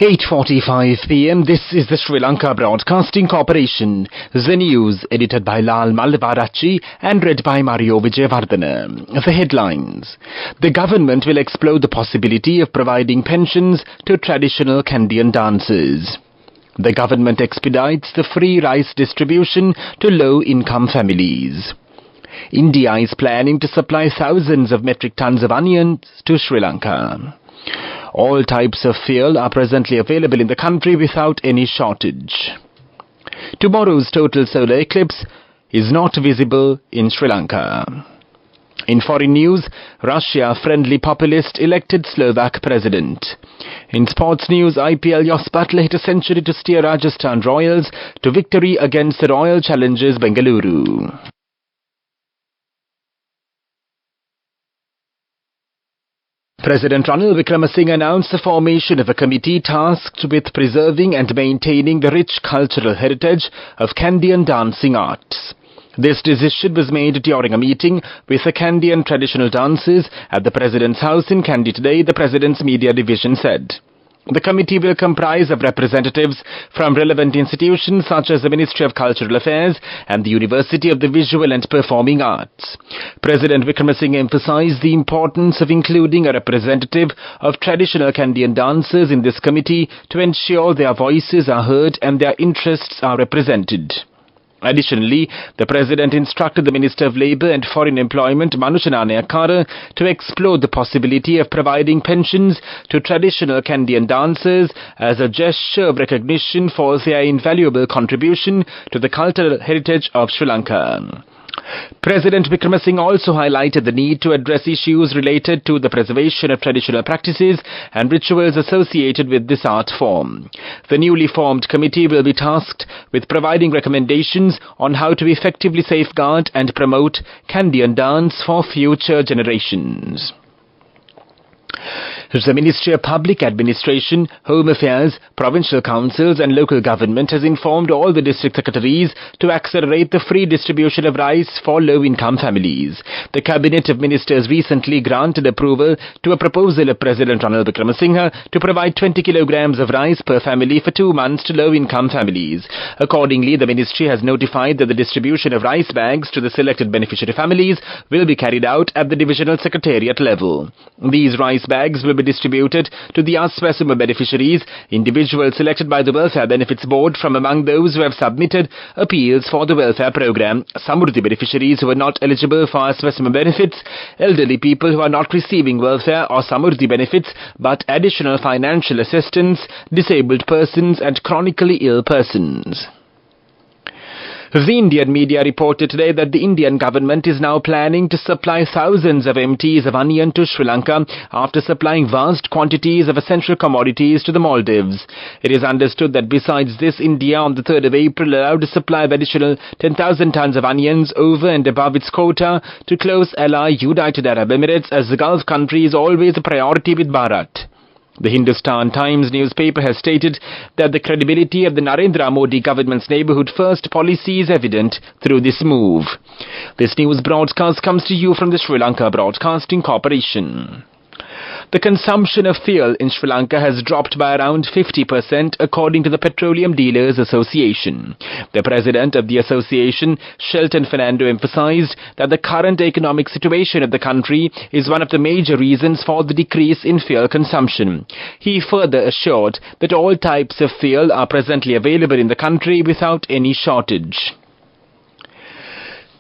8:45 p.m. This is the Sri Lanka Broadcasting Corporation. The news edited by Lal Malvarachi and read by Mario Vijayavardhana. The headlines. The government will explore the possibility of providing pensions to traditional Kandyan dancers. The government expedites the free rice distribution to low-income families. India is planning to supply thousands of metric tons of onions to Sri Lanka. All types of fuel are presently available in the country without any shortage. Tomorrow's total solar eclipse is not visible in Sri Lanka. In foreign news, Russia-friendly populist elected Slovak president. In sports news, IPL Jos Buttler hit a century to steer Rajasthan Royals to victory against the Royal Challengers Bengaluru. President Ranil Wickremesinghe announced the formation of a committee tasked with preserving and maintaining the rich cultural heritage of Kandyan dancing arts. This decision was made during a meeting with the Kandyan traditional dancers at the President's house in Kandy today, the President's media division said. The committee will comprise of representatives from relevant institutions such as the Ministry of Cultural Affairs and the University of the Visual and Performing Arts. President Wickremesinghe emphasized the importance of including a representative of traditional Kandyan dancers in this committee to ensure their voices are heard and their interests are represented. Additionally, the President instructed the Minister of Labour and Foreign Employment, Manushana Nayakara, to explore the possibility of providing pensions to traditional Kandyan dancers as a gesture of recognition for their invaluable contribution to the cultural heritage of Sri Lanka. President Wickremesinghe also highlighted the need to address issues related to the preservation of traditional practices and rituals associated with this art form. The newly formed committee will be tasked with providing recommendations on how to effectively safeguard and promote Kandyan dance for future generations. The Ministry of Public Administration, Home Affairs, Provincial Councils and Local Government has informed all the district secretaries to accelerate the free distribution of rice for low-income families. The Cabinet of Ministers recently granted approval to a proposal of President Ranil Wickremesinghe to provide 20 kilograms of rice per family for 2 months to low-income families. Accordingly, the Ministry has notified that the distribution of rice bags to the selected beneficiary families will be carried out at the Divisional Secretariat level. These rice bags will be distributed to the Aswasuma beneficiaries, individuals selected by the Welfare Benefits Board from among those who have submitted appeals for the welfare program, Samurdhi beneficiaries who are not eligible for Aswasuma benefits, elderly people who are not receiving welfare or Samurdhi benefits but additional financial assistance, disabled persons and chronically ill persons. The Indian media reported today that the Indian government is now planning to supply thousands of MTs of onion to Sri Lanka after supplying vast quantities of essential commodities to the Maldives. It is understood that besides this, India on the 3rd of April allowed a supply of additional 10,000 tons of onions over and above its quota to close ally United Arab Emirates, as the Gulf country is always a priority with Bharat. The Hindustan Times newspaper has stated that the credibility of the Narendra Modi government's neighbourhood first policy is evident through this move. This news broadcast comes to you from the Sri Lanka Broadcasting Corporation. The consumption of fuel in Sri Lanka has dropped by around 50% according to the Petroleum Dealers Association. The president of the association, Shelton Fernando, emphasized that the current economic situation of the country is one of the major reasons for the decrease in fuel consumption. He further assured that all types of fuel are presently available in the country without any shortage.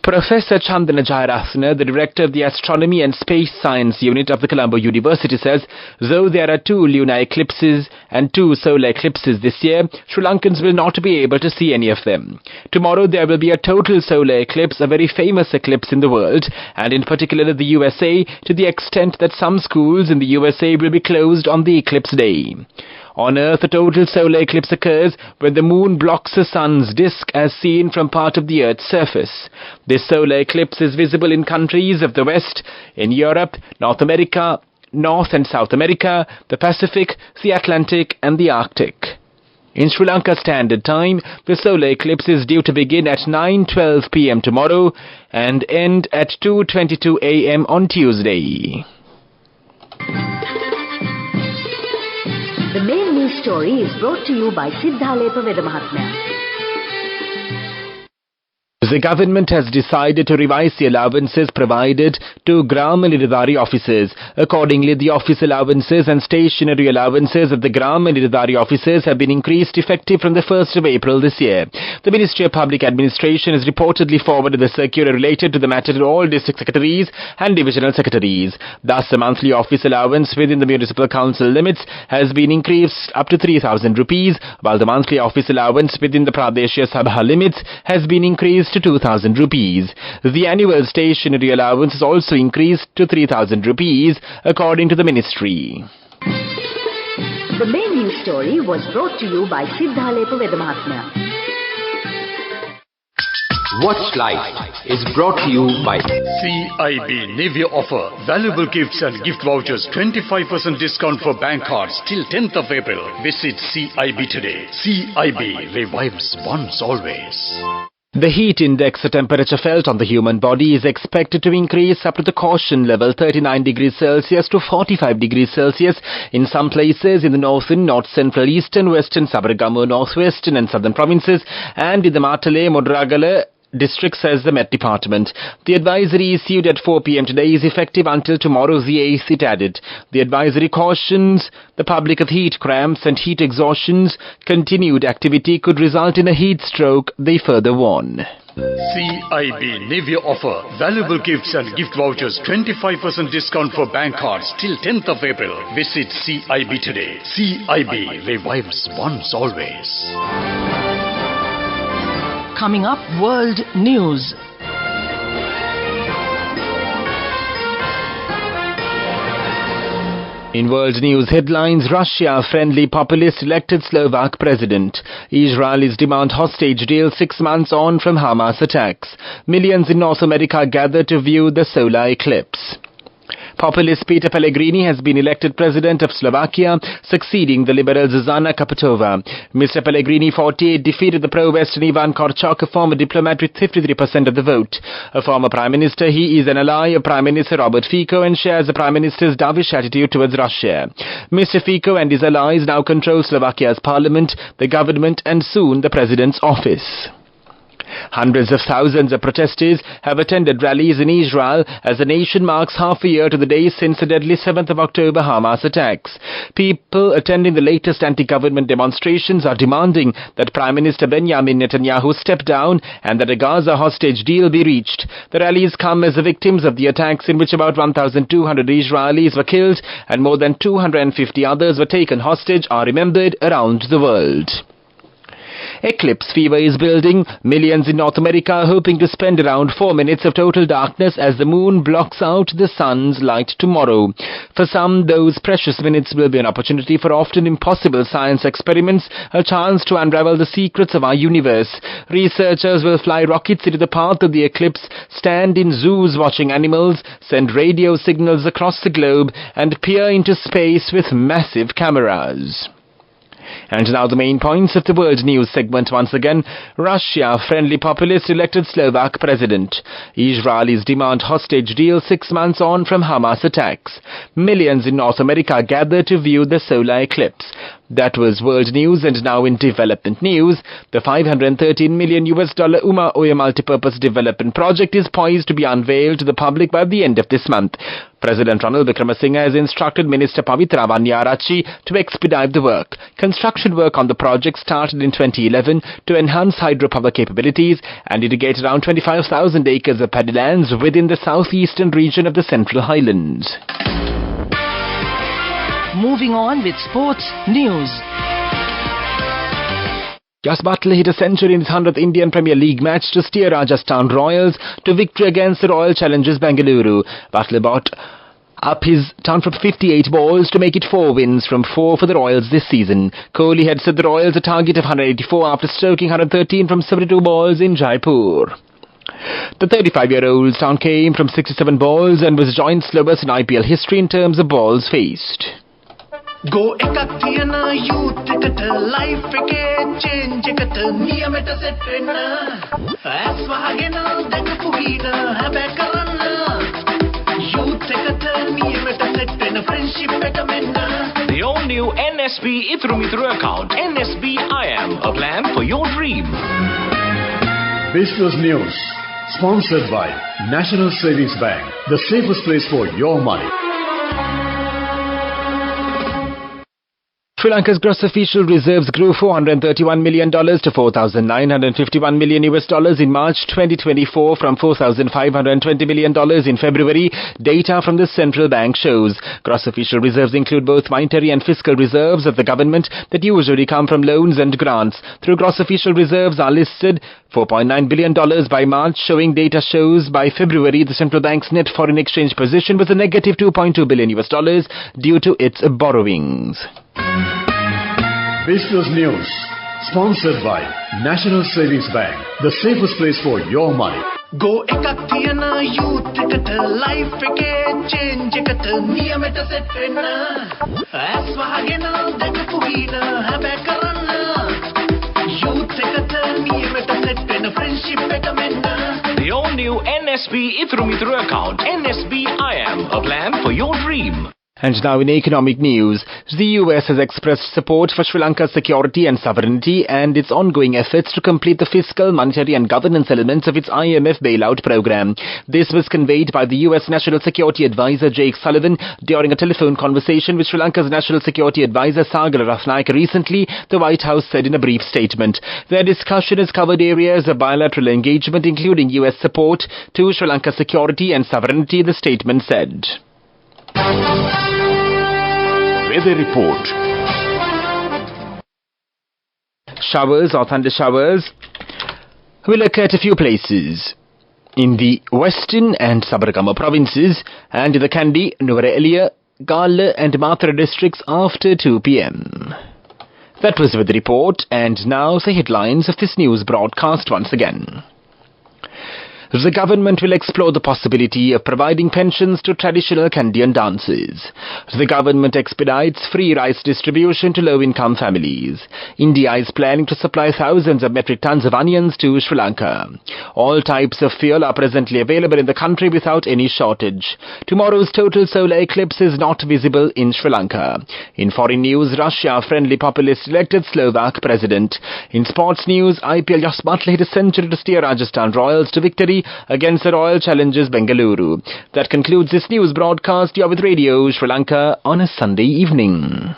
Professor Chandana Jayarathna, the director of the Astronomy and Space Science Unit of the Colombo University, says though there are 2 lunar eclipses and 2 solar eclipses this year, Sri Lankans will not be able to see any of them. Tomorrow there will be a total solar eclipse, a very famous eclipse in the world, and in particular the USA, to the extent that some schools in the USA will be closed on the eclipse day. On Earth, a total solar eclipse occurs when the moon blocks the sun's disk as seen from part of the Earth's surface. This solar eclipse is visible in countries of the West, in Europe, North America, North and South America, the Pacific, the Atlantic and the Arctic. In Sri Lanka Standard Time, the solar eclipse is due to begin at 9:12 p.m. tomorrow and end at 2:22 a.m. on Tuesday. The main news story is brought to you by Sinhala. The government has decided to revise the allowances provided to Gram and Iridari officers. Accordingly, the office allowances and stationery allowances of the Gram and Iridari officers have been increased effective from the 1st of April this year. The Ministry of Public Administration has reportedly forwarded the circular related to the matter to all district secretaries and divisional secretaries. Thus, the monthly office allowance within the municipal council limits has been increased up to 3,000 rupees, while the monthly office allowance within the Pradeshya Sabha limits has been increased to 2,000 rupees. The annual stationery allowance is also increased to 3,000 rupees, according to the ministry. The main news story was brought to you by Sinhala. Watch Live is brought to you by CIB New Year offer. Valuable gifts and gift vouchers. 25% discount for bank cards till 10th of April. Visit CIB today. CIB revives once always. The heat index, the temperature felt on the human body, is expected to increase up to the caution level 39 degrees Celsius to 45 degrees Celsius in some places in the northern, north central, eastern, western, Sabaragamu, northwestern and southern provinces, and in the Matale, Modragala district, says the Met Department. The advisory issued at 4 p.m. today is effective until tomorrow the 8th, it added. The advisory cautions the public of heat cramps and heat exhaustions. Continued activity could result in a heat stroke, they further warn. CIB New Year offer. Valuable gifts and gift vouchers. 25% discount for bank cards till 10th of April. Visit CIB today. CIB revives once always. Coming up, World News. In world news headlines, Russia, friendly populist elected Slovak president. Israelis demand hostage deal 6 months on from Hamas attacks. Millions in North America gather to view the solar eclipse. Populist Peter Pellegrini has been elected president of Slovakia, succeeding the liberal Zuzana Kaputova. Mr. Pellegrini, 48, defeated the pro-Western Ivan Korchok, a former diplomat, with 53% of the vote. A former prime minister, he is an ally of Prime Minister Robert Fico and shares the prime minister's dovish attitude towards Russia. Mr. Fico and his allies now control Slovakia's parliament, the government and soon the president's office. Hundreds of thousands of protesters have attended rallies in Israel as the nation marks half a year to the day since the deadly 7th of October Hamas attacks. People attending the latest anti-government demonstrations are demanding that Prime Minister Benjamin Netanyahu step down and that a Gaza hostage deal be reached. The rallies come as the victims of the attacks, in which about 1,200 Israelis were killed and more than 250 others were taken hostage, are remembered around the world. Eclipse fever is building. Millions in North America are hoping to spend around 4 minutes of total darkness as the moon blocks out the sun's light tomorrow. For some, those precious minutes will be an opportunity for often impossible science experiments, a chance to unravel the secrets of our universe. Researchers will fly rockets into the path of the eclipse, stand in zoos watching animals, send radio signals across the globe, and peer into space with massive cameras. And now the main points of the world news segment once again. Russia, friendly populist elected Slovak president. Israelis demand hostage deal 6 months on from Hamas attacks. Millions in North America gather to view the solar eclipse. That was world news, and now in development news. The $513 million Uma Oya multipurpose development project is poised to be unveiled to the public by the end of this month. President Ranil Wickremesinghe has instructed Minister Pavitra Vanyarachi to expedite the work. Construction work on the project started in 2011 to enhance hydropower capabilities and irrigate around 25,000 acres of paddy lands within the southeastern region of the Central Highlands. Moving on with sports news. Jas Butler hit a century in his 100th Indian Premier League match to steer Rajasthan Royals to victory against the Royal Challengers Bengaluru. Butler brought up his ton from 58 balls to make it 4 wins from 4 for the Royals this season. Kohli had set the Royals a target of 184 after stroking 113 from 72 balls in Jaipur. The 35-year-old's ton came from 67 balls and was joint slowest in IPL history in terms of balls faced. Go ekakthiyana youth කට life එකේ change එකට නියමෙට set වෙන්න ඇස් වහගෙන දැකපු ගීත හැබැයි කරන්න youth එකට නියමෙට set වෙන friendship එක මෙන්න. The all-new NSB Itru account. NSB IM, a plan for your dream. Business News, sponsored by National Savings Bank, the safest place for your money. Sri Lanka's gross official reserves grew $431 million to $4,951 million in March 2024 from $4,520 million in February. Data from the central bank shows gross official reserves include both monetary and fiscal reserves of the government that usually come from loans and grants. Through gross official reserves are listed $4.9 billion by March, showing data shows by February the central bank's net foreign exchange position was a negative $2.2 billion due to its borrowings. Business News, sponsored by National Savings Bank, the safest place for your money. Go ekak thiyana youth eකට life එකේ change එකට නියමෙට set වෙන්න ඇස් වහගෙන දැකපු ගීන හැබැයි කරන්න youth එකට නියමෙට set වෙන්න friendship එක මෙන්න. The all-new NSB Itru account. NSB IM, a plan for your dream. And now in economic news, the US has expressed support for Sri Lanka's security and sovereignty and its ongoing efforts to complete the fiscal, monetary and governance elements of its IMF bailout program. This was conveyed by the US National Security Advisor Jake Sullivan during a telephone conversation with Sri Lanka's National Security Advisor Sagara Rathnayake recently, the White House said in a brief statement. Their discussion has covered areas of bilateral engagement including US support to Sri Lanka's security and sovereignty, the statement said. Weather report. Showers or thunder showers will occur at a few places in the western and Sabaragama provinces and in the Kandy, Nuwara Eliya, Gala and Mathura districts after 2 p.m. That was with the report, and now the headlines of this news broadcast once again. The government will explore the possibility of providing pensions to traditional Kandyan dancers. The government expedites free rice distribution to low-income families. India is planning to supply thousands of metric tons of onions to Sri Lanka. All types of fuel are presently available in the country without any shortage. Tomorrow's total solar eclipse is not visible in Sri Lanka. In foreign news, Russia-friendly populist elected Slovak president. In sports news, IPL Josh Butler hit a century to steer Rajasthan Royals to victory against the Royal Challengers Bengaluru. That concludes this news broadcast. You're with Radio Sri Lanka on a Sunday evening.